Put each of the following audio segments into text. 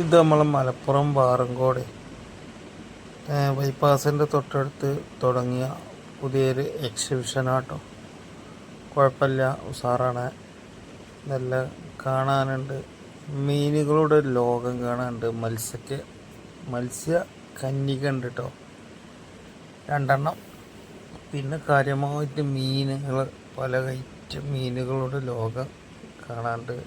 ഇത് നമ്മളെ മലപ്പുറം വാറങ്കോട് ബൈപ്പാസിൻ്റെ തൊട്ടടുത്ത് തുടങ്ങിയ പുതിയൊരു എക്സിബിഷനാട്ടോ. കുഴപ്പമില്ല, ഉഷാറാണ്, നല്ല കാണാനുണ്ട്. മീനുകളുടെ ലോകം കാണാനുണ്ട്. മത്സ്യ കന്യക ഉണ്ട് കേട്ടോ, 2 പിന്നെ കാര്യമായിട്ട് മീനുകൾ, പല ഐറ്റം മീനുകളുടെ ലോകം കാണാണ്ട്.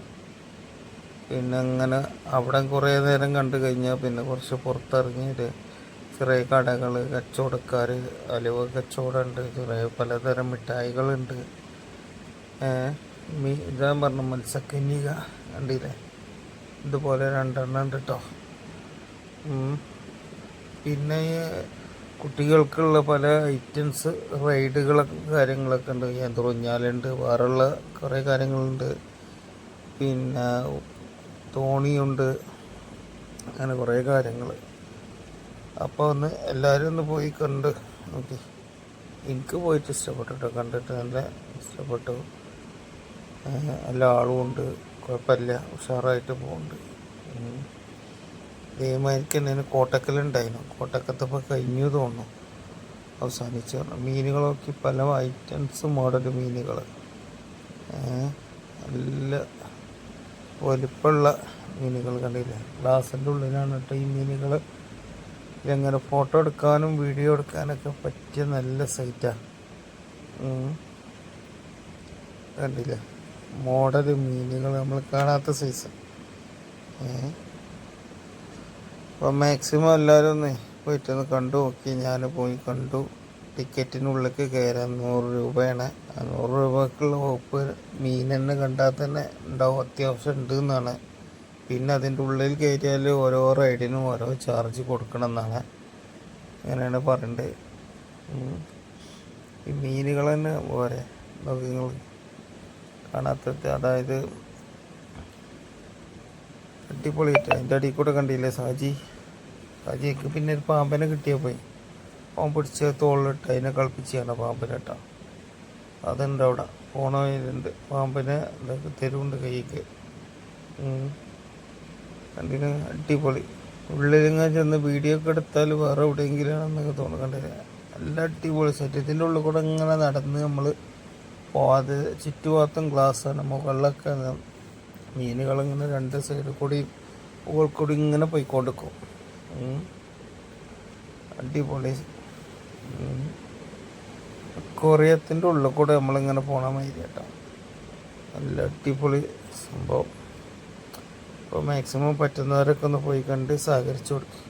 പിന്നെ അങ്ങനെ അവിടെ കുറേ നേരം കണ്ടു കഴിഞ്ഞാൽ പിന്നെ കുറച്ച് പുറത്തിറങ്ങിയിട്ട് ചെറിയ കടകൾ, കച്ചവടക്കാർ, അലുവ കച്ചവടമുണ്ട്, ചെറിയ പലതരം മിഠായികളുണ്ട്. ഇതാ പറഞ്ഞ മത്സ്യക്കന്യക കണ്ടില്ലേ, ഇതുപോലെ 2 ഉണ്ട് കേട്ടോ. പിന്നെ കുട്ടികൾക്കുള്ള പല ഐറ്റംസ് റൈഡുകളൊക്കെ കാര്യങ്ങളൊക്കെ ഉണ്ട്. യന്ത്രൂഞ്ഞാലുണ്ട്, വേറെയുള്ള കുറേ കാര്യങ്ങളുണ്ട്. പിന്നെ തോണിയുണ്ട്, അങ്ങനെ കുറേ കാര്യങ്ങൾ. അപ്പോൾ എല്ലാവരും ഒന്ന് പോയി കണ്ട് നോക്കി. എനിക്ക് പോയിട്ട് ഇഷ്ടപ്പെട്ടു കേട്ടോ, കണ്ടിട്ട് നല്ല ഇഷ്ടപ്പെട്ടു. എല്ലാ ആളും ഉണ്ട്, കുഴപ്പമില്ല, ഉഷാറായിട്ട് പോകുന്നുണ്ട്. ഇതേമാതിരിക്ക് തന്നെ കോട്ടക്കലുണ്ടായിരുന്നു. കോട്ടക്കത്തിപ്പോൾ കഴിഞ്ഞു തോന്നുന്നു, അവസാനിച്ചു. മീനുകളൊക്കെ പല ഐറ്റംസ് മോഡൽ മീനുകൾ, നല്ല വലിപ്പമുള്ള മീനുകൾ കണ്ടില്ലേ. ഗ്ലാസിൻ്റെ ഉള്ളിലാണ് കേട്ടോ ഈ മീനുകൾ. ഇതെങ്ങനെ ഫോട്ടോ എടുക്കാനും വീഡിയോ എടുക്കാനൊക്കെ പറ്റിയ നല്ല സൈറ്റാണ്. കണ്ടില്ലേ, മോഡൽ മീനുകൾ, നമ്മൾ കാണാത്ത സൈസ്. അപ്പോൾ മാക്സിമം എല്ലാവരും ഒന്ന് പോയിട്ടൊന്ന് കണ്ടു നോക്കി. ഞാൻ പോയി കണ്ടു. ടിക്കറ്റിനുള്ളിലേക്ക് കയറാൻ 100 രൂപയാണ്. 100 രൂപക്കുള്ള വകുപ്പ് മീൻ തന്നെ കണ്ടാൽ തന്നെ ഉണ്ടാവും, അത്യാവശ്യം ഉണ്ട് എന്നാണ്. പിന്നെ അതിൻ്റെ ഉള്ളിൽ കയറിയാൽ ഓരോ റൈഡിനും ഓരോ ചാർജ് കൊടുക്കണം എന്നാണ്, അങ്ങനെയാണ് പറയണ്ടത്. ഈ മീനുകൾ തന്നെ പോരെ നിങ്ങൾ കാണാത്ത, അതായത് അടിപൊളിയിട്ട്. അതിൻ്റെ അടിയിൽ കൂടെ കണ്ടില്ലേ സാജിക്ക് പിന്നെ ഒരു പാമ്പനെ കിട്ടിയാൽ പോയി, പാമ്പ് പിടിച്ച് തോളിലിട്ട് അതിനെ കളിപ്പിച്ചാണ് പാമ്പിനെ കേട്ടോ. അതുണ്ട് അവിടെ, പോണ വഴിയിലുണ്ട് പാമ്പിനെ, ഇതൊക്കെ തരുന്നുണ്ട് കൈക്ക്. കണ്ടിന് അടിപൊളി. ഉള്ളിലിങ്ങനെ ചെന്ന് വീഡിയോ ഒക്കെ എടുത്താൽ വേറെ എവിടെയെങ്കിലാണെന്നൊക്കെ തോന്നുന്നു. കണ്ടില്ല, നല്ല അടിപൊളി സെറ്റ്. ഇതിൻ്റെ ഉള്ളിൽ കൂടെ ഇങ്ങനെ നടന്ന് നമ്മൾ പോവാതെ ചുറ്റുഭാഗത്തും ഗ്ലാസ്സാണ്. മുകളിലൊക്കെ മീനുകളിങ്ങനെ 2 സൈഡിൽ കൂടി മുകളിൽ കൂടി ഇങ്ങനെ പോയിക്കൊണ്ടിരിക്കും. അടിപൊളി. കൊറിയത്തിൻ്റെ ഉള്ളിൽ കൂടെ നമ്മളിങ്ങനെ പോണ മാതിരി കേട്ടോ, നല്ല അടിപൊളി സംഭവം. അപ്പോൾ മാക്സിമം പറ്റുന്നവരൊക്കെ ഒന്ന് പോയി കണ്ട് സഹകരിച്ചു കൊടുക്കും.